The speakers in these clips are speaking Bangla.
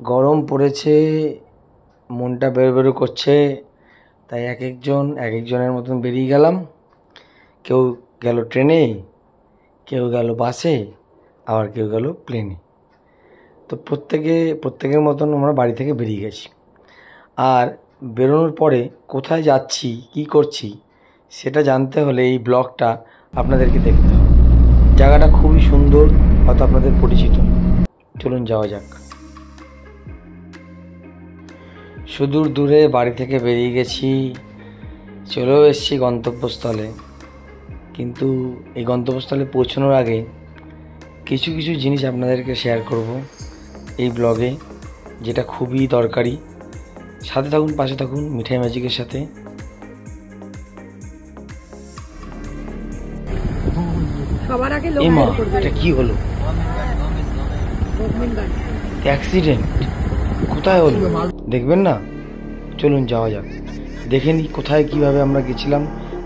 গরম পড়েছে, মনটা বেরো করছে, তাই এক একজনের মতন বেরিয়ে গেলাম। কেউ গেল ট্রেনে, কেউ গেল বাসে, আবার কেউ গেল প্লেনে। তো প্রত্যেকের মতন আমরা বাড়ি থেকে বেরিয়ে গেছি। আর বেরোনোর পরে কোথায় যাচ্ছি, কি করছি, সেটা জানতে হলে এই ব্লগটা আপনাদেরকে দেখতে হবে। জায়গাটা খুবই সুন্দর, হয়তো আপনাদের পরিচিত। চলুন যাওয়া যাক। সুদূর দূরে বাড়ি থেকে বেরিয়ে গেছি, চলেও এসেছি গন্তব্যস্থলে। কিন্তু এই গন্তব্যস্থলে পৌঁছানোর আগে কিছু জিনিস আপনাদেরকে শেয়ার করব এই ব্লগে, যেটা খুবই দরকারি। সাথে থাকুন, পাশে থাকুন মিঠাই ম্যাজিকের সাথে। সবার আগে এটা কি হলো? অ্যাক্সিডেন্ট কোথায় হলো দেখবেন না? চলুন যাওয়া যাক, দেখে নিই কোথায় কিভাবে আমরা গেছিলাম,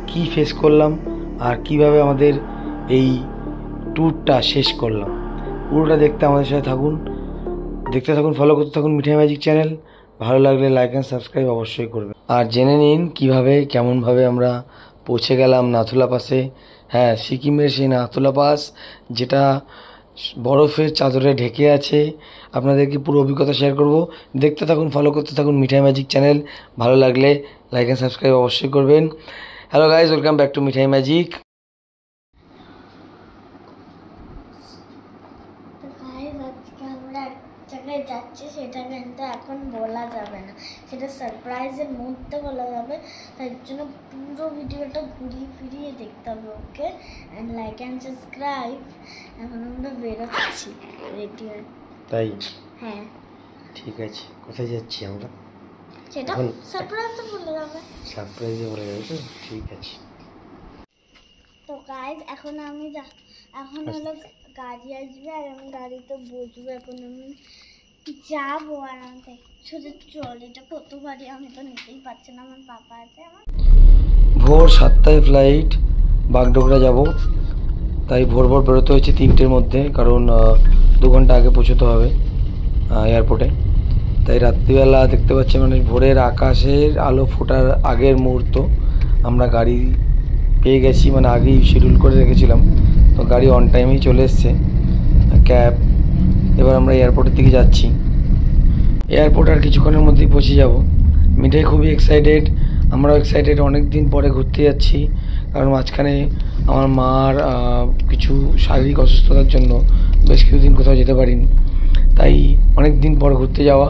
কি ফেস করলাম, আর কিভাবে আমাদের এই ট্যুরটা শেষ করলাম। পুরোটা দেখতে আমাদের সাথে থাকুন, দেখতে থাকুন, ফলো করতে থাকুন মিঠাই ম্যাজিক চ্যানেল। ভালো লাগলে লাইক অ্যান্ড সাবস্ক্রাইব অবশ্যই করবেন। আর জেনে নিন কিভাবে কেমনভাবে আমরা পৌঁছে গেলাম নাথুলা পাসে। হ্যাঁ, সিকিমের সেই নাথুলা পাস, যেটা বরফের চাদরে ঢেকে আছে। আপনাদেরকে পুরো অভিজ্ঞতা শেয়ার করব। দেখতে থাকুন, ফলো করতে থাকুন মিঠাই ম্যাজিক চ্যানেল। ভালো লাগলে লাইক অ্যান্ড সাবস্ক্রাইব অবশ্যই করবেন। Hello guys, welcome back to Mithai magic. যাচ্ছে সেটা কিন্তু এখন বলা যাবে না, সেটা সারপ্রাইজের মধ্যে বলা যাবে। তার জন্য পুরো ভিডিওটা ঘুরিয়ে ফিরিয়ে দেখতে হবে। ওকে, অ্যান্ড লাইক অ্যান্ড সাবস্ক্রাইব। এখন আমরা বেরোচ্ছি রেডি হয়ে। তাই? হ্যাঁ, ঠিক আছে। কোথায় যাচ্ছি আমরা সেটা সারপ্রাইজে বলে যাবে। সারপ্রাইজে বলে যাবে তো? ঠিক আছে। তো গাইজ এখন হলো গাড়ি আসবে আর আমি গাড়িতে বসবো। এখন আমি যাবো আর আমি শুধু ট্রলিটা কত ভারী, আমি তো নিতেই পারছি না। আমার পাপা আছে। আমার ভোর 7টায় ফ্লাইট, বাগডোগরা যাব। তাই ভোর বেরোতে হয়েছে 3টের মধ্যে, কারণ 2 ঘন্টা আগে পৌঁছতে হবে এয়ারপোর্টে। তাই রাত্রিবেলা দেখতে পাচ্ছি, মানে ভোরের আকাশের আলো ফোটার আগের মুহূর্ত আমরা গাড়ি পেয়ে গেছি, মানে আগেই শিডিউল করে রেখেছিলাম। তো গাড়ি অন টাইমেই চলে এসছে, ক্যাব। এবার আমরা এয়ারপোর্টের দিকে যাচ্ছি। এয়ারপোর্ট আর কিছুক্ষণের মধ্যেই পৌঁছে যাব। মিঠাই খুবই এক্সাইটেড, আমরাও এক্সাইটেড। অনেক দিন পরে ঘুরতে যাচ্ছি, কারণ মাঝখানে আমার মার কিছু শারীরিক অসুস্থতার জন্য বেশ কিছুদিন কোথাও যেতে পারিনি। তাই অনেক দিন পর ঘুরতে যাওয়া।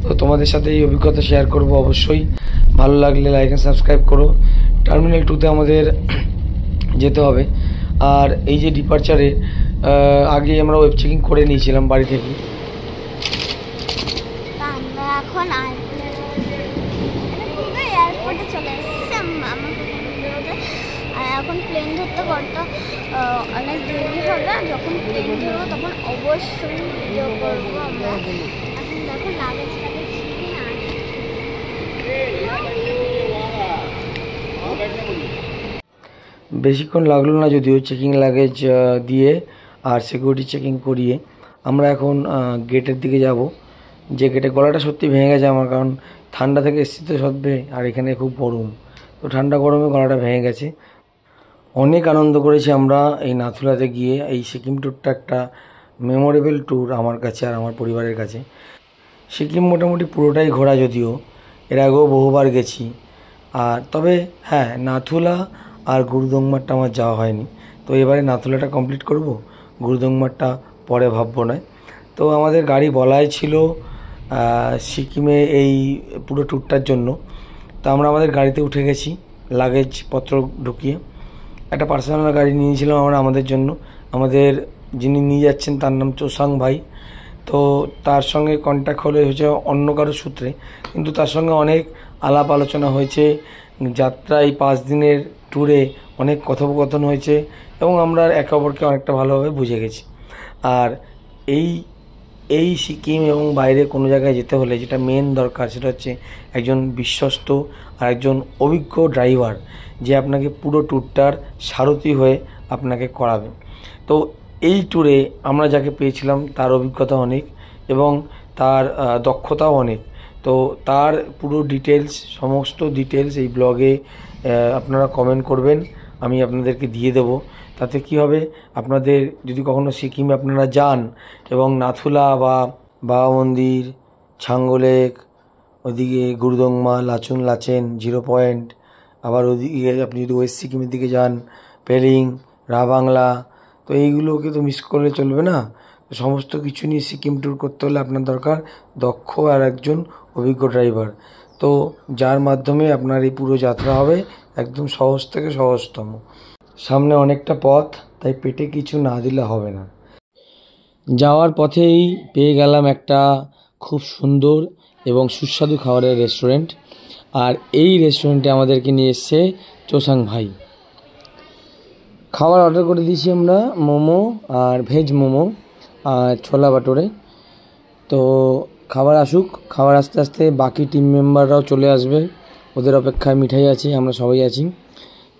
তো তোমাদের সাথে এই অভিজ্ঞতা শেয়ার করব অবশ্যই। ভালো লাগলে লাইক অ্যান্ড সাবস্ক্রাইব করো। টার্মিনাল 2তে আমাদের যেতে হবে। আর এই যে ডিপারচারে আগে আমরা ওয়েব চেকিং করে নিয়েছিলাম বাড়ি থেকে। আমরা এখন এয়ারপোর্টে চলে এসেছি। আর এখন প্লেন ধরতে ঘন্টা অনেক দেরি হবে। যখন প্লেন ধরবো তখন অবশ্যই ভিডিও করবো আমরা। এখন দেখো লাগেজ বেশিক্ষণ লাগলো না যদিও, চেকিং লাগেজ দিয়ে আর সিকিউরিটি চেকিং করিয়ে আমরা এখন গেটের দিকে যাব। যে গেটে গলাটা সত্যি ভেঙে গেছে আমার, কারণ ঠান্ডা থেকে এসেছি তো সদ্যে, আর এখানে খুব গরম। তো ঠান্ডা গরমে গলাটা ভেঙে গেছে। অনেক আনন্দ করেছি আমরা এই নাথুলাতে গিয়ে। এই সিকিম ট্যুরটা একটা মেমোরেবল ট্যুর আমার কাছে আর আমার পরিবারের কাছে। সিকিম মোটামুটি পুরোটাই ঘোরা, যদিও এর আগেও বহুবার গেছি। আর তবে হ্যাঁ, নাথুলা আর গুরুদংমারটা আমার যাওয়া হয়নি। তো এবারে নাথুলাটা কমপ্লিট করব, গুরুদংমারটা পরে ভাববো না। তো আমাদের গাড়ি বলাই ছিল সিকিমে এই পুরো ট্যুরটার জন্য। তো আমরা আমাদের গাড়িতে উঠে গেছি, লাগেজপত্র ঢুকিয়ে। একটা পার্সোনাল গাড়ি নিয়েছিলাম আমরা আমাদের জন্য। আমাদের যিনি নিয়ে যাচ্ছেন তার নাম চোসাং ভাই। তো তার সঙ্গে কন্ট্যাক্ট হয়েছে অন্য কারোর সূত্রে, কিন্তু তার সঙ্গে অনেক আলাপ আলোচনা হয়েছে। যাত্রা এই 5 দিনের ট্যুরে অনেক কথোপকথন হয়েছে এবং আমরা একে অপরকে অনেকটা ভালোভাবে বুঝে গেছি। আর এই সিকিম এবং বাইরে কোনো জায়গায় যেতে হলে যেটা মেন দরকার, সেটা হচ্ছে একজন বিশ্বস্ত আর একজন অভিজ্ঞ ড্রাইভার, যে আপনাকে পুরো ট্যুরটার সারথি হয়ে আপনাকে করাবে। তো এই ট্যুরে আমরা যাকে পেয়েছিলাম তার অভিজ্ঞতা অনেক, এবং তার দক্ষতাও অনেক। তো তার পুরো ডিটেলস, সমস্ত ডিটেলস এই ব্লগে আপনারা কমেন্ট করবেন, আমি আপনাদেরকে দিয়ে দেবো। তাতে কি হবে, আপনাদের যদি কখনো সিকিমে আপনারা যান এবং নাথুলা বা বাবা মন্দির, ছাঙ্গলেক, ওদিকে গুরুদংমা, লাচুং লাচেন, 0 পয়েন্ট, আবার ওদিকে আপনি যদি ওয়েস্ট সিকিমের দিকে যান, পেলিং, রাবাংলা, তো এইগুলোকে তো মিস করলে চলবে না। সমস্ত কিছু নিয়ে সিকিম ট্যুর করতে হলে আপনার দরকার দক্ষ আর একজন অভিজ্ঞ ড্রাইভার, তো যার মাধ্যমে আপনার এই পুরো যাত্রা হবে একদম সহজ থেকে সহজতম। সামনে অনেকটা পথ, তাই পেটে কিছু না দিলে হবে না। যাওয়ার পথেই পেয়ে গেলাম একটা খুব সুন্দর এবং সুস্বাদু খাবারের রেস্টুরেন্ট, আর এই রেস্টুরেন্টে আমাদেরকে নিয়ে এসছে চোসাং ভাই। খাবার অর্ডার করে দিয়েছি আমরা, মোমো আর ভেজ মোমো আর ছোলা বাটোরে। তো খাবার আসুক, খাবার আস্তে আস্তে বাকি টিম মেম্বাররাও চলে আসবে, ওদের অপেক্ষায় মিঠাই আছে, আমরা সবাই আছি।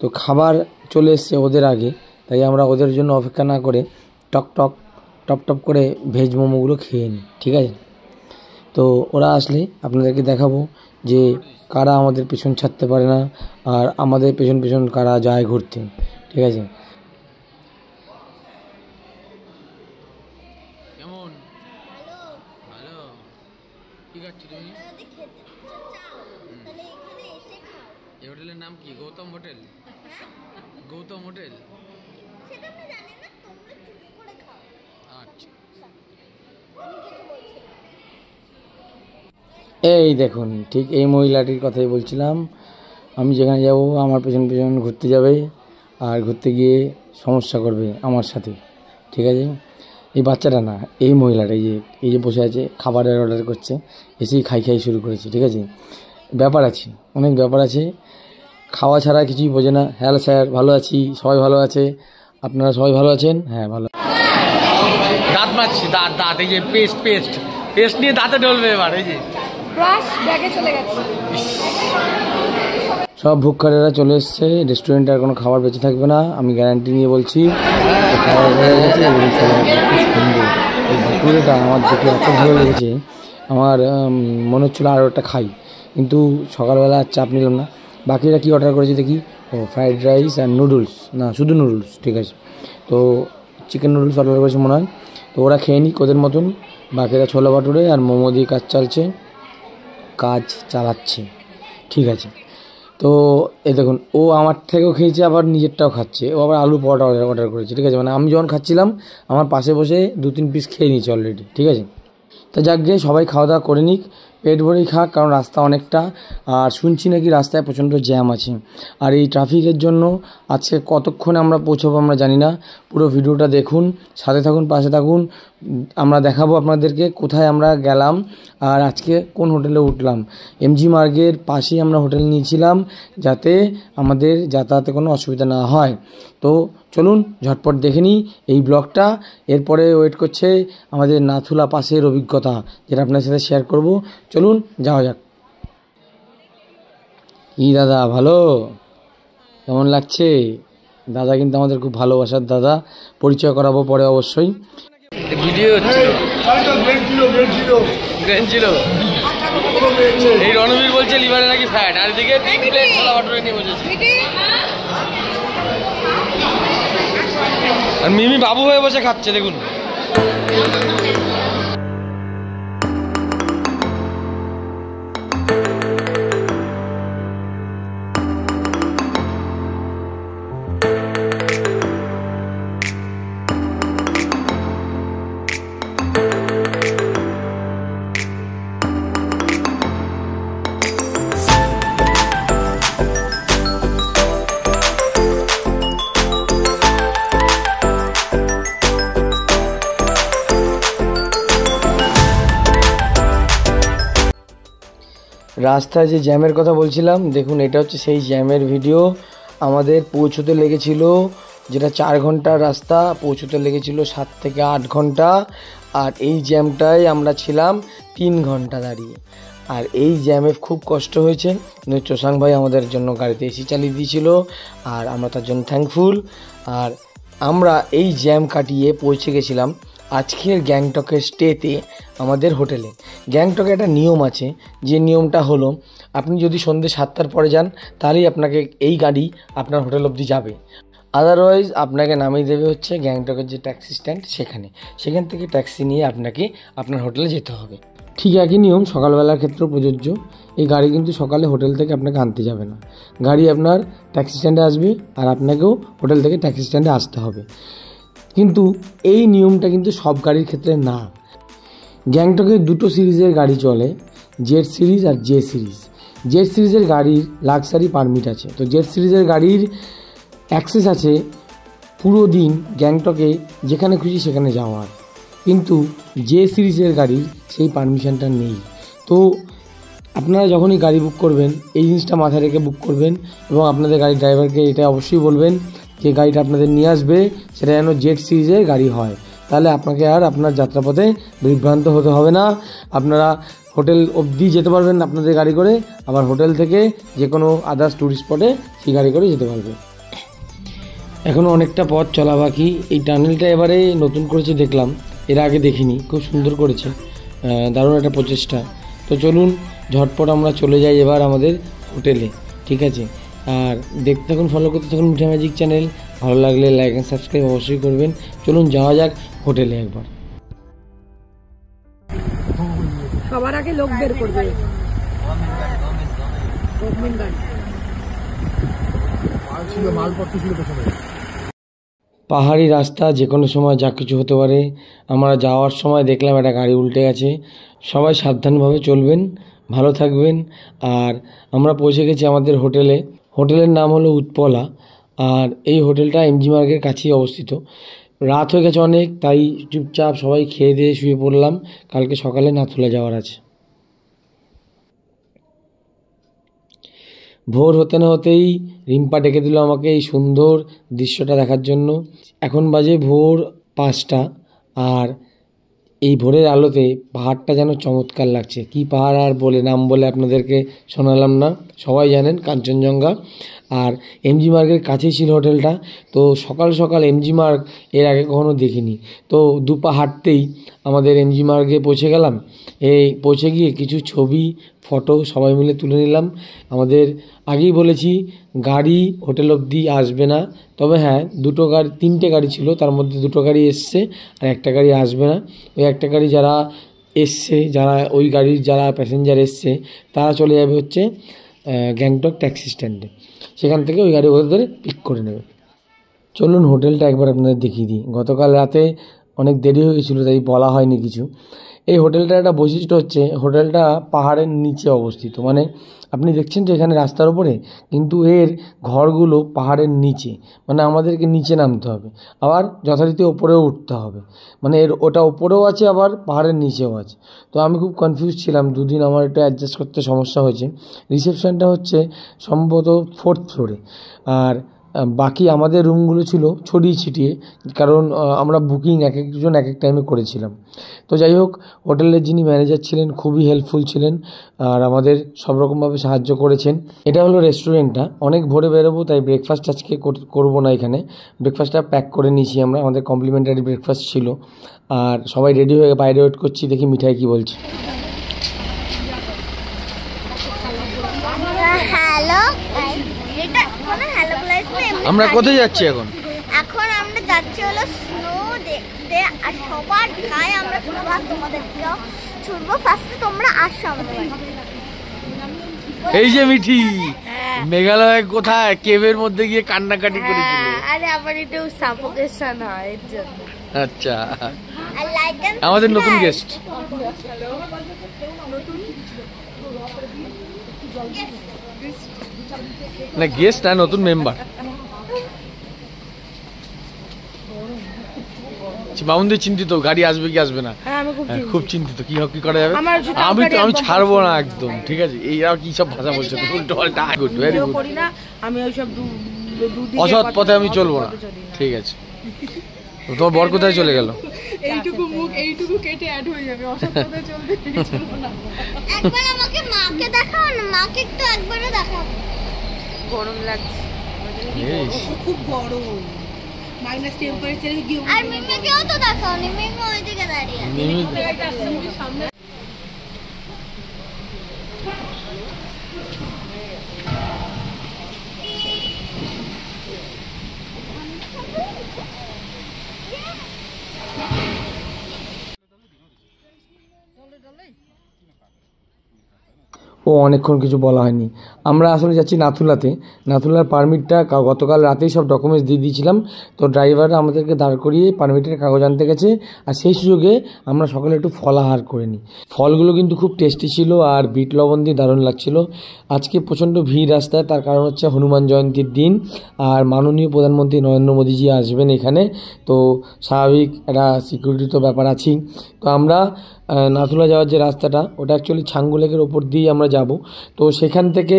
তো খাবার চলে এসছে ওদের আগে, তাই আমরা ওদের জন্য অপেক্ষা না করে টপ টপ করে ভেজ মোমোগুলো খেয়ে নিই, ঠিক আছে? তো ওরা আসলে আপনাদেরকে দেখাবো যে কারা আমাদের পেছন ছাড়তে পারে না, আর আমাদের পেছন পেছন কারা যায় ঘুরতে, ঠিক আছে? কেমন? ভালো। কি খাচ্ছ তুমি? এই হোটেলের নাম কি? গৌতম হোটেল? গৌতম হোটেল? আচ্ছা, এই দেখুন, ঠিক এই মহিলাটির কথাই বলছিলাম। আমি যেখানে যাব আমার পেছন পেছন ঘুরতে যাবে, আর ঘুরতে গিয়ে সমস্যা করবে আমার সাথে, ঠিক আছে? এই বাচ্চাটা না, এই মহিলাটা, এই যে বসে আছে, খাবারের অর্ডার করছে, এসেই খাই শুরু করেছে, ঠিক আছে? ব্যাপার আছে, অনেক ব্যাপার আছে, খাওয়া ছাড়া কিছুই বোঝে না। হ্যালো স্যার, ভালো আছি, সবাই ভালো আছে, আপনারা সবাই ভালো আছেন? হ্যাঁ, ভালো। দাঁত মারছি, দাঁত এই যে পেস্ট নিয়ে দাঁতে ডলবে এবার, এই যে ব্যাগে চলে গেছে। সব ভুক্কারেরা চলে এসছে, রেস্টুরেন্টে আর কোনো খাবার বেঁচে থাকবে না, আমি গ্যারান্টি নিয়ে বলছি। খাবার হয়ে গেছে, সুন্দর এই ভুট্টুরেটা আমার দেখে এত ভালো লেগেছে, আমার মনে হচ্ছিলো আরও একটা খাই, কিন্তু সকালবেলা আর চাপ নিলাম না। বাকিরা কি অর্ডার করেছে দেখি, ফ্রাইড রাইস আর নুডলস, না শুধু নুডলস, ঠিক আছে? তো চিকেন নুডলস অর্ডার করেছে মনে হয়, তো ওরা খেয়ে নিক ওদের মতন। বাকিরা ছোলা বাটুরে আর মোমো দিয়ে কাজ চালাচ্ছে, ঠিক আছে? তো এই দেখুন, ও আমার থেকেও খেয়েছে, আবার নিজেরটাও খাচ্ছে, ও আবার আলু পরোটা অর্ডার করেছে, ঠিক আছে? মানে আমি যখন খাচ্ছিলাম আমার পাশে বসে 2-3 পিস খেয়ে নিয়েছে অলরেডি, ঠিক আছে? তা যাক গে, সবাই খাওয়া দাওয়া করে নিক, পেট ভরেই খাক, কারণ রাস্তা অনেকটা, আর শুনছি নাকি রাস্তায় প্রচণ্ড জ্যাম আছে। আর এই ট্রাফিকের জন্য আজকে কতক্ষণে আমরা পৌঁছবো আমরা জানি না। পুরো ভিডিওটা দেখুন, সাথে থাকুন, পাশে থাকুন, আমরা দেখাবো আপনাদেরকে কোথায় আমরা গেলাম আর আজকে কোন হোটেলে উঠলাম। এমজি মার্গের পাশেই আমরা হোটেল নিয়েছিলাম, যাতে আমাদের যাতায়াতে কোনো অসুবিধা না হয়। তো চলুন ঝটপট দেখে নিই এই ব্লগটা। এরপরে ওয়েট করছে আমাদের নাথুলা পাসের অভিজ্ঞতা, যেটা আপনার সাথে শেয়ার করব। চলুন যাওয়া যাক। কি দাদা, ভালো? কেমন লাগছে? দাদা কিন্তু আমাদের খুব ভালোবাসার দাদা, পরিচয় করাবো পরে অবশ্যই। ভিডিও ছিল এই রণবীর বলছে লিভারে নাকি ফ্যাট, আর এদিকে 3 প্লেট ছোলা বাটুরে নিয়ে বসেছে, আর মিমি বাবু হয়ে বসে খাচ্ছে, দেখুন। রাস্তায় যে জ্যামের কথা বলছিলাম, দেখুন এটা হচ্ছে সেই জ্যামের ভিডিও। আমাদের পৌঁছতে লেগেছিল, যেটা 4 ঘন্টার রাস্তা, পৌঁছতে লেগেছিল 7 থেকে 8 ঘন্টা। আর এই জ্যামটায় আমরা ছিলাম 3 ঘন্টা দাঁড়িয়ে। আর এই জ্যামে খুব কষ্ট হয়েছে, কিন্তু চোসাং ভাই আমাদের জন্য গাড়িতে এসি চালিয়ে দিয়েছিল, আর আমরা তার জন্য থ্যাঙ্কফুল। আর আমরা এই জ্যাম কাটিয়ে পৌঁছে গেছিলাম আজকের গ্যাংটকের স্টেতে আমাদের হোটেলে। গ্যাংটকে একটা নিয়ম আছে, যে নিয়মটা হলো আপনি যদি সন্ধ্যে 7টার পরে যান তাহলেই আপনাকে এই গাড়ি আপনার হোটেল অবধি যাবে, আদারওয়াইজ আপনাকে নামিয়ে দেবে হচ্ছে গ্যাংটকের যে ট্যাক্সি স্ট্যান্ড সেখান থেকে ট্যাক্সি নিয়ে আপনাকে আপনার হোটেলে যেতে হবে। ঠিক একই নিয়ম সকালবেলার ক্ষেত্রেও প্রযোজ্য। এই গাড়ি কিন্তু সকালে হোটেল থেকে আপনাকে আনতে যাবে না, গাড়ি আপনার ট্যাক্সি স্ট্যান্ডে আসবে আর আপনাকেও হোটেল থেকে ট্যাক্সি স্ট্যান্ডে আসতে হবে। কিন্তু এই নিয়মটা কিন্তু সব গাড়ির ক্ষেত্রে না। গ্যাংটকে দুটো সিরিজের গাড়ি চলে, জেড সিরিজ আর জে সিরিজ। জেড সিরিজের গাড়ির লাক্সারি পারমিট আছে, তো জেড সিরিজের গাড়ির অ্যাক্সেস আছে পুরো দিন গ্যাংটকে যেখানে খুশি সেখানে যাওয়ার, কিন্তু জে সিরিজের গাড়ির সেই পারমিশনটা নেই। তো আপনারা যখনই গাড়ি বুক করবেন এই জিনিসটা মাথায় রেখে বুক করবেন, এবং আপনাদের গাড়ির ড্রাইভারকে এটা অবশ্যই বলবেন যে গাড়িটা আপনাদের নিয়ে আসবে সেটা যেন জেড সিরিজের গাড়ি হয়, তাহলে আপনাকে আর আপনার যাত্রাপথে বিভ্রান্ত হতে হবে না। আপনারা হোটেল অবধি যেতে পারবেন আপনাদের গাড়ি করে, আবার হোটেল থেকে যে কোনো আদার্স ট্যুরিস্ট স্পটে সেই গাড়ি করে যেতে পারবে। এখনও অনেকটা পথ চলা বাকি। এই টানেলটা এবারে নতুন করেছে দেখলাম, এর আগে দেখিনি, খুব সুন্দর করেছে, দারুণ একটা প্রচেষ্টা। তো চলুন ঝটপট আমরা চলে যাই এবার আমাদের হোটেলে, ঠিক আছে? আর দেখতে থাকুন, ফলো করতে থাকুন মিঠা ম্যাজিক চ্যানেল। ভালো লাগলে লাইক অ্যান্ড সাবস্ক্রাইব অবশ্যই করবেন। চলুন যাওয়া যাক হোটেলে একবার। সবার আগে লোক বের করবে। পাহাড়ি রাস্তা, যে কোনো সময় যা কিছু হতে পারে। আমরা যাওয়ার সময় দেখলাম একটা গাড়ি উল্টে গেছে। সবাই সাবধানভাবে চলবেন, ভালো থাকবেন। আর আমরা পৌঁছে গেছি আমাদের হোটেলে। হোটেলের নাম হলো উৎপলা, আর এই হোটেলটা এমজি মার্গের কাছেই অবস্থিত। রাত হয়ে গেছে অনেক, তাই চুপচাপ সবাই খেয়ে দিয়ে শুয়ে পড়লাম, কালকে সকালে নাথুলা যাওয়ার আছে। ভোর হতে না হতেই রিম্পা ডেকে দিল আমাকে এই সুন্দর দৃশ্যটা দেখার জন্য। এখন বাজে ভোর 5টা, আর এই ভোরের আলোতে পাহাড়টা যেন চমৎকার লাগছে। কি পাহাড় আর বলে, নাম বলে আপনাদেরকে শোনালাম না, সবাই জানেন কাঞ্চনজঙ্ঘা। আর এমজি মার্গের কাছেই ছিল হোটেলটা। তো সকাল সকাল এমজি মার্গ এর আগে কখনো দেখিনি, তো দুপা হাঁটতেই আমাদের এমজি মার্গে পৌঁছে গেলাম। এই পৌঁছে গিয়ে কিছু ছবি ফটো সবাই মিলে তুলে নিলাম। আমাদের আগেই বলেছি গাড়ি হোটেল অবধি আসবে না, তবে হ্যাঁ তিনটে গাড়ি ছিল, তার মধ্যে দুটো গাড়ি এসছে আর একটা গাড়ি আসবে না। ওই একটা গাড়ি যারা এসছে, ওই গাড়ির যারা প্যাসেঞ্জার এসছে তারা চলে যাবে হচ্ছে গ্যাংটক ট্যাক্সি স্ট্যান্ডে, সেখান থেকে ওই গাড়ি ওদের ধরে পিক করে নেবে। চলুন হোটেলটা একবার আপনাদের দেখিয়ে দিই। গতকাল রাতে অনেক দেরি হয়ে গেছিলো তাই বলা হয়নি কিছু। এই হোটেলটার একটা বৈশিষ্ট্য হচ্ছে হোটেলটা পাহাড়ের নিচে অবস্থিত, মানে আপনি দেখছেন যে এখানে রাস্তার উপরে, কিন্তু এর ঘরগুলো পাহাড়ের নিচে, মানে আমাদেরকে নিচে নামতে হবে, আবার যথারীতি ওপরেও উঠতে হবে। মানে ওটা ওপরেও আছে আবার পাহাড়ের নিচেও আছে। তো আমি খুব কনফিউজ ছিলাম, দুদিন আমার একটু অ্যাডজাস্ট করতে সমস্যা হয়েছে। রিসেপশনটা হচ্ছে সম্ভবত 4th ফ্লোরে, আর বাকি আমাদের রুমগুলো ছিল ছড়িয়ে ছিটিয়ে, কারণ আমরা বুকিং এক একজন এক এক টাইমে করেছিলাম। তো যাই হোক, হোটেলের যিনি ম্যানেজার ছিলেন খুবই হেল্পফুল ছিলেন আর আমাদের সব রকমভাবে সাহায্য করেছেন। এটা হলো রেস্টুরেন্টটা। অনেক ভোরে বেরোবো তাই ব্রেকফাস্ট আজকে করবো না এখানে, ব্রেকফাস্টটা প্যাক করে নিয়েছি আমরা, আমাদের কমপ্লিমেন্টারি ব্রেকফাস্ট ছিল। আর সবাই রেডি হয়ে বাইরে ওয়েট করছি, দেখি মিঠাই কি বলছে। আমরা কোথায় যাচ্ছি এখন? এখন আমরা যাচ্ছি হলো স্নো দেখতে, আর সবার গায়ে আমরা ছুটবো, আর তোমাদেরকেও ছুটবো। ফার্স্টে তোমরা আসো আমাদের। এই যে মিঠি মেঘালয় কোথায় কেভের মধ্যে গিয়ে কান্নাকাটি করেছিল। আরে আমার একটু সাফোকেশন হয় এর জন্য। আচ্ছা, আমাদের নতুন গেস্ট। না গেস্ট না, নতুন মেম্বার। মামুনদের চিন্তিত গাড়ি আসবে কি আসবে না, খুব চিন্তিত কি করা যাবে। আমি ছাড়বো না একদম, ঠিক আছে? এইরা কি সব ভাষা বলছে, উল্টো পাল্টা। Good, very good. আমি ওইসব অসৎ পথে আমি চলবো না, ঠিক আছে? তোমার বর কোথায় চলে গেল? এইটুকু কেটে অ্যাড হয়ে যাবে, অসৎ পথে চলবো না। একবার আমাকে মাকে দেখাও না, মাকে একটু একবারও দেখাও। গরম লাগছে, খুব গরম। মাইনাস টেম্পারেচারে গিয়ে আর মিমিকেও তো দেখাওনি, মিমি ওইদিকে দাঁড়িয়ে আছে। সামনে ও অনেকক্ষণ কিছু বলা হয়নি। আমরা আসলে যাচ্ছি নাথুলাতে। নাথুলার পারমিটটা গতকাল রাতেই সব ডকুমেন্টস দিয়ে দিয়েছিলাম। তো ড্রাইভার আমাদেরকে দাঁড় করিয়ে পারমিটের কাগজ আনতে গেছে, আর সেই সুযোগে আমরা সকালে একটু ফলাহার করে নিই। ফলগুলো কিন্তু খুব টেস্টি ছিল আর বিট লবণ দিয়ে দারুণ লাগছিল। আজকে প্রচণ্ড ভিড় রাস্তায়, তার কারণ হচ্ছে হনুমান জয়ন্তীর দিন আর মাননীয় প্রধানমন্ত্রী নরেন্দ্র মোদীজি আসবেন এখানে। তো স্বাভাবিক একটা সিকিউরিটি তো ব্যাপার আছেই। তো আমরা নাথুলা যাওয়ার যে রাস্তাটা, ওটা অ্যাকচুয়ালি ছাঙ্গু লেকের ওপর দিয়েই আমরা যাব। তো সেখান থেকে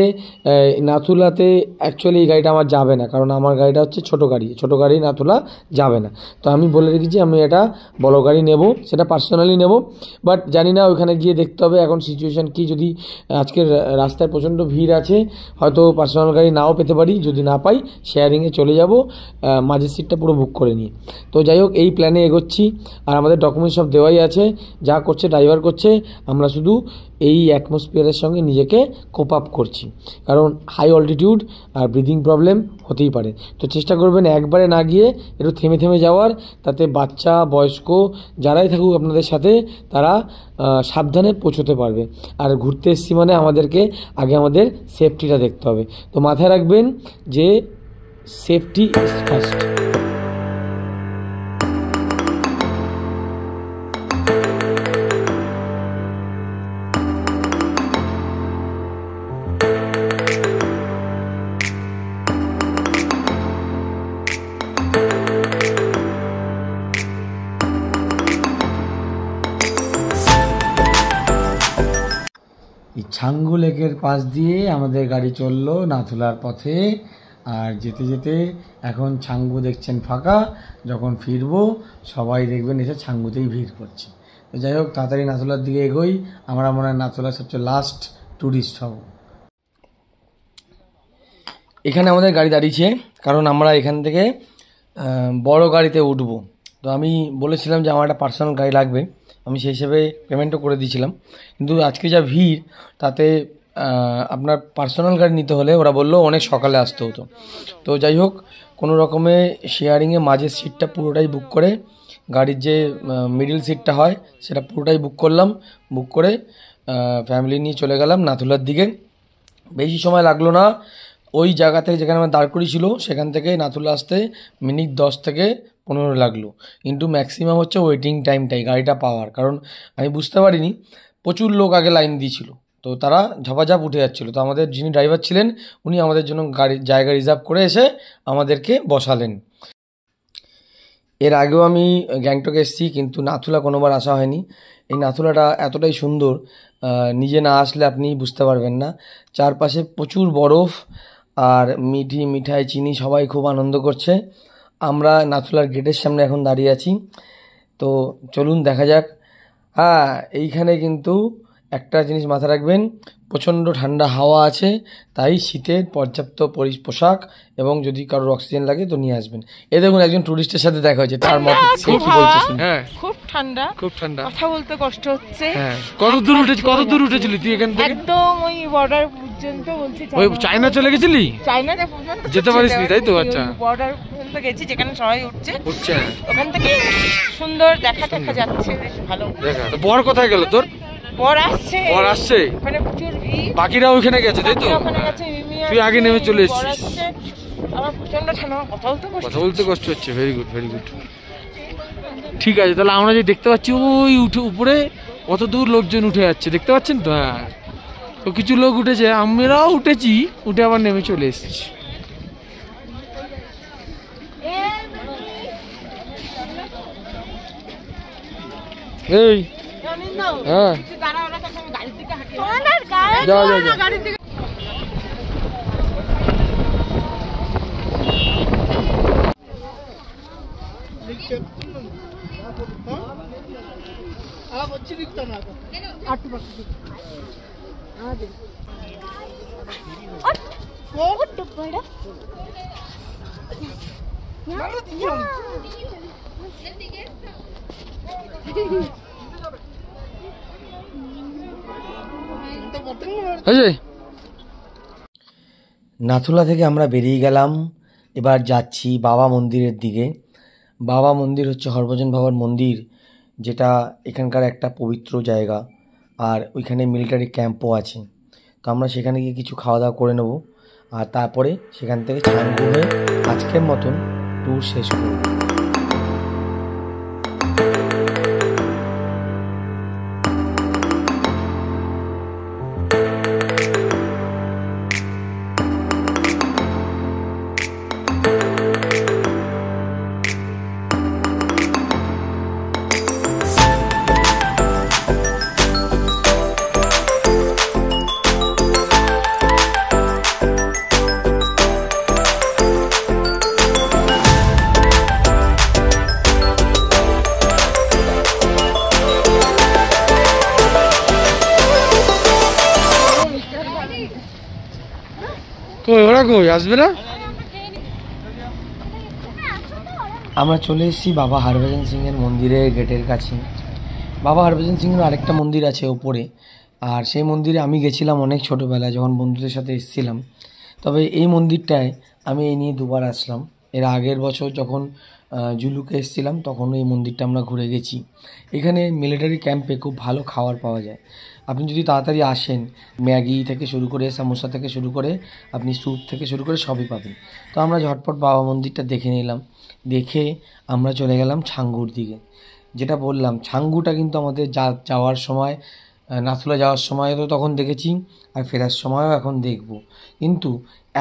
নাথুলাতে অ্যাকচুয়ালি এই গাড়িটা আমার যাবে না, কারণ আমার গাড়িটা হচ্ছে ছোটো গাড়ি নাথুলা যাবে না। তো আমি বলে রেখেছি আমি এটা বড় গাড়ি নেব, সেটা পার্সোনালি নেব। বাট জানি না ওইখানে গিয়ে দেখতে হবে এখন সিচুয়েশান কী। যদি আজকের রাস্তায় প্রচণ্ড ভিড় আছে, হয়তো পার্সোনাল গাড়ি নাও পেতে পারি। যদি না পাই শেয়ারিংয়ে চলে যাব, মাঝের সিটটা পুরো বুক করে নিয়ে। তো যাই হোক, এই প্ল্যানে এগোচ্ছি। আর আমাদের ডকুমেন্টস সব দেওয়াই আছে, যা করছে ড্রাইভার করছে, আমরা শুধু এই অ্যাটমসফিয়ারের সঙ্গে নিজেকে কোপ আপ করছি। কারণ হাই অল্টিটিউড আর ব্রিদিং প্রবলেম হতেই পারে। তো চেষ্টা করবেন একবারে না গিয়ে একটু থেমে থেমে যাওয়ার, তাতে বাচ্চা বয়স্ক যারাই থাকুক আপনাদের সাথে তারা সাবধানে পৌঁছতে পারবে। আর ঘুরতে এসছি মানে আমাদেরকে আগে আমাদের সেফটিটা দেখতে হবে। তো মাথায় রাখবেন যে সেফটি ইজ ফার্স্ট। এই ছাঙ্গু লেকের পাশ দিয়ে আমাদের গাড়ি চললো নাথুলার পথে। আর যেতে যেতে এখন ছাঙ্গু দেখছেন ফাঁকা, যখন ফিরবো সবাই দেখবেন এসে ছাঙ্গুতেই ভিড় করছে। তো যাই হোক, তাড়াতাড়ি নাথুলার দিকে এগোই। আমরা মনে হয় নাথুলার সবচেয়ে লাস্ট ট্যুরিস্ট হব। এখানে আমাদের গাড়ি দাঁড়িয়েছে, কারণ আমরা এখান থেকে বড় গাড়িতে উঠবো। তো আমি বলেছিলাম যে আমার একটা পার্সোনাল গাড়ি লাগবে, আমি সেই হিসেবে পেমেন্টও করে দিয়েছিলাম। কিন্তু আজকে যা ভিড়, তাতে আপনার পার্সোনাল গাড়ি নিতে হলে ওরা বললো অনেক সকালে আসতে হতো। তো যাই হোক, কোনো রকমে শেয়ারিংয়ে মাঝের সিটটা পুরোটাই বুক করে, গাড়ির যে মিডল সিটটা হয় সেটা পুরোটাই বুক করলাম। বুক করে ফ্যামিলি নিয়ে চলে গেলাম নাথুলার দিকে। বেশি সময় লাগলো না। ওই জায়গা থেকে যেখানে আমার দাঁড় করিয়েছিল সেখান থেকে নাথুলা আসতে মিনিট 10 থেকে 15 লাগলো। কিন্তু ম্যাক্সিমাম হচ্ছে ওয়েটিং টাইমটাই গাড়িটা পাওয়ার। কারণ আমি বুঝতে পারিনি, প্রচুর লোক আগে লাইন দিয়েছিল, তো তারা ঝপাঝপ উঠে যাচ্ছিলো। তো আমাদের যিনি ড্রাইভার ছিলেন উনি আমাদের জন্য জায়গা রিজার্ভ করে এসে আমাদেরকে বসালেন। এর আগেও আমি গ্যাংটকে এসেছি, কিন্তু নাথুলা কোনোবার আসা হয়নি। এই নাথুলাটা এতটাই সুন্দর, নিজে না আসলে আপনি বুঝতে পারবেন না। চারপাশে প্রচুর বরফ আর মিঠাই চিনি, সবাই খুব আনন্দ করছে। আমরা নাথুলার গেটের সামনে এখন দাঁড়িয়ে আছি। তো চলুন দেখা যাক। হ্যাঁ, এইখানে কিন্তু একটা জিনিস মাথায় রাখবেন, প্রচণ্ড ঠান্ডা হাওয়া আছে, তাই শীতের পর্যাপ্ত পোশাক এবং যদি কারোর অক্সিজেন লাগে তো নিয়ে আসবেন। এই দেখুন একজন টুরিস্টের সাথে দেখা হয়েছে, তার মত সে কি বলছে শুনুন। হ্যাঁ, খুব ঠান্ডা, কথা বলতে কষ্ট হচ্ছে। হ্যাঁ, কত দূর উঠেছিলি তুই এখান থেকে? একদম ওই বর্ডার পর্যন্ত বলছি। ওই চায়না চলে গেছিলি? চায়না পর্যন্ত যেতে পারিসনি তাই তো? আচ্ছা, বর্ডার পর্যন্ত গেছি, যেখানে সবাই উঠছে। ওখান থেকে সুন্দর দেখা যাচ্ছে, বেশ ভালো। বর কোথায় গেল তোর? বর আসছে। ওখানে প্রচুর ভিড়, বাকিরা ওখানে গেছে তাই তো? তুই আগে নেমে চলে এসেছিস। আমার প্রচন্ড ঠান্ডা, কথা বলতে কষ্ট হচ্ছে। Very good. ঠিক আছে, তাহলে আমরা যে দেখতে পাচ্ছি ওই উপরে কত দূর লোকজন উঠে যাচ্ছে, দেখতে পাচ্ছেন তো? হ্যাঁ, তো কিছু লোক উঠেছে, আমরাও উঠেছি, উঠে আবার নেমে চলে এসেছি। এই হ্যাঁ, যাও নাথুলা থেকে আমরা বেরিয়ে গেলাম, এবার যাচ্ছি বাবা মন্দিরের দিকে। বাবা মন্দির হচ্ছে হরভজন বাবার মন্দির, যেটা এখানকার একটা পবিত্র জায়গা, আর ওইখানে মিলিটারি ক্যাম্পও আছে। তো আমরা সেখানে গিয়ে কিছু খাওয়া দাওয়া করে নেব, আর তারপরে সেখান থেকে ছাঙ্গু হয়ে আজকের মতন ট্যুর শেষ করব। ওরা কই আসবে না? আমরা চলে এসেছি বাবা হরভজন সিংয়ের মন্দিরের গেটের কাছে। বাবা হরভজন সিংয়ের আরেকটা মন্দির আছে ওপরে, আর সেই মন্দিরে আমি গেছিলাম অনেক ছোটোবেলায় যখন বন্ধুদের সাথে এসেছিলাম। তবে এই মন্দিরটায় আমি এই নিয়ে দুবার আসলাম। এর আগের বছর যখন জুলুকে এসেছিলাম তখন এই মন্দিরটা আমরা ঘুরে গেছি। এখানে মিলিটারি ক্যাম্পে খুব ভালো খাবার পাওয়া যায়। আপনি যদি তাড়াতাড়ি আসেন, ম্যাগি থেকে শুরু করে সামোসা থেকে শুরু করে আপনি স্যুপ থেকে শুরু করে সবই পাবেন। তো আমরা ঝটপট বাবা মন্দিরটা দেখে নিলাম, দেখে আমরা চলে গেলাম ছাঙ্গুর দিকে। যেটা বললাম, ছাঙ্গুটা কিন্তু আমাদের যাওয়ার সময়, নাথুলা যাওয়ার সময় তো তখন দেখেছি, আর ফেরার সময়ও এখন দেখব। কিন্তু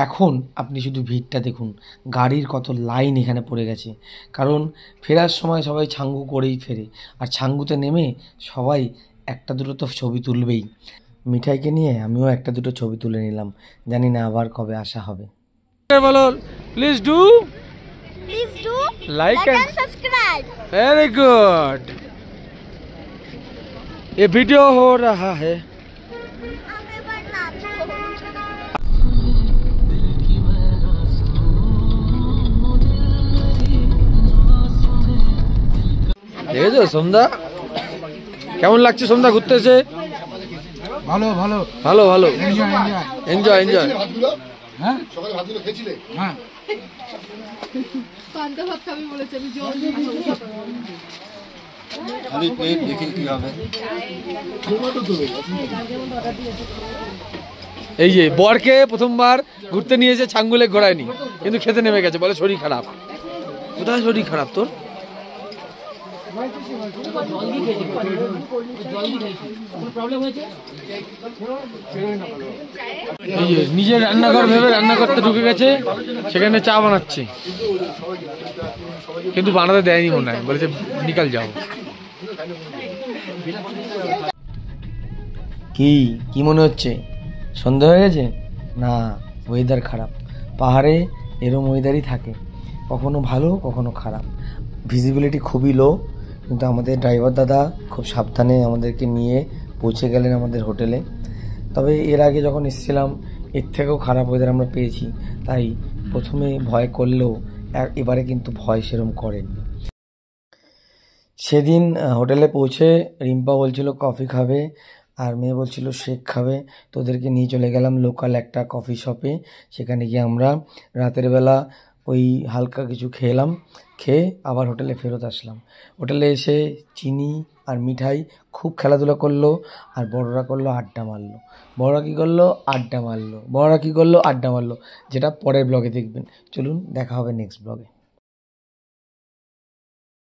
এখন আপনি শুধু ভিড়টা দেখুন, গাড়ির কত লাইন এখানে পড়ে গেছে। কারণ ফেরার সময় সবাই ছাঙ্গু করেই ফেরে, আর ছাঙ্গুতে নেমে সবাই একটা দুটো তো ছবি তুলবেই। মিঠাইকে নিয়ে আমিও একটা দুটো ছবি তুলে নিলাম, জানি না আবার কবে আসা হবে। বলো, please do like and subscribe. Very good. ये वीडियो हो रहा है। দেখেছো সন্ধ্যা কেমন লাগছে? সন্ধ্যা ঘুরতে এসে ভালো ভালো ভালো ভালো এনজয় এনজয়। হ্যাঁ সকালে ভাতগুলো খেয়েছিলে? হ্যাঁ পান্তা ভাত খাবি বলেছে, আমি জল দিয়ে খালি প্লেট দেখি কি হবে। এই যে বরকে প্রথমবার ঘুরতে নিয়ে এসে ছাঙ্গুলে ঘোরায়নি, কিন্তু খেতে নেমে গেছে, বলে শরীর খারাপ। কোথায় শরীর খারাপ তোর? নিজের রান্নাঘর ভেবে রান্না করতে ঢুকে গেছে, সেখানে চা বানাচ্ছে, কিন্তু বানাতে দেয়নি মনে হয়, বলেছে নিকাল যাও। কি কি মনে হচ্ছে? সন্ধ্যা হয়ে গেছে? না, ওয়েদার খারাপ। পাহাড়ে এরম ওয়েদারই থাকে, কখনো ভালো কখনো খারাপ। ভিজিবিলিটি খুবই লো, কিন্তু আমাদের ড্রাইভার দাদা খুব সাবধানে আমাদেরকে নিয়ে পৌঁছে গেলেন আমাদের হোটেলে। তবে এর আগে যখন এসেছিলাম এর থেকেও খারাপ ওয়েদার আমরা পেয়েছি, তাই প্রথমে ভয় করলেও এবারে কিন্তু ভয় সেরম করেনি। সেদিন হোটেলে পৌঁছে রিম্পা বলছিল কফি খাবে, আর মেয়ে বলছিল শেক খাবে। তো ওদেরকে নিয়ে চলে গেলাম লোকাল একটা কফি শপে। সেখানে গিয়ে আমরা রাতের বেলা ওই হালকা কিছু খেলাম, খেয়ে আবার হোটেলে ফেরত আসলাম। হোটেলে এসে চিনি আর মিঠাই খুব খেলাধুলা করলো, আর বড়রা করলো আড্ডা মারলো। বড়রা কী করলো? আড্ডা মারলো। বড়রা কী করলো? আড্ডা মারলো, যেটা পরের ব্লগে দেখবেন। চলুন দেখা হবে নেক্সট ব্লগে।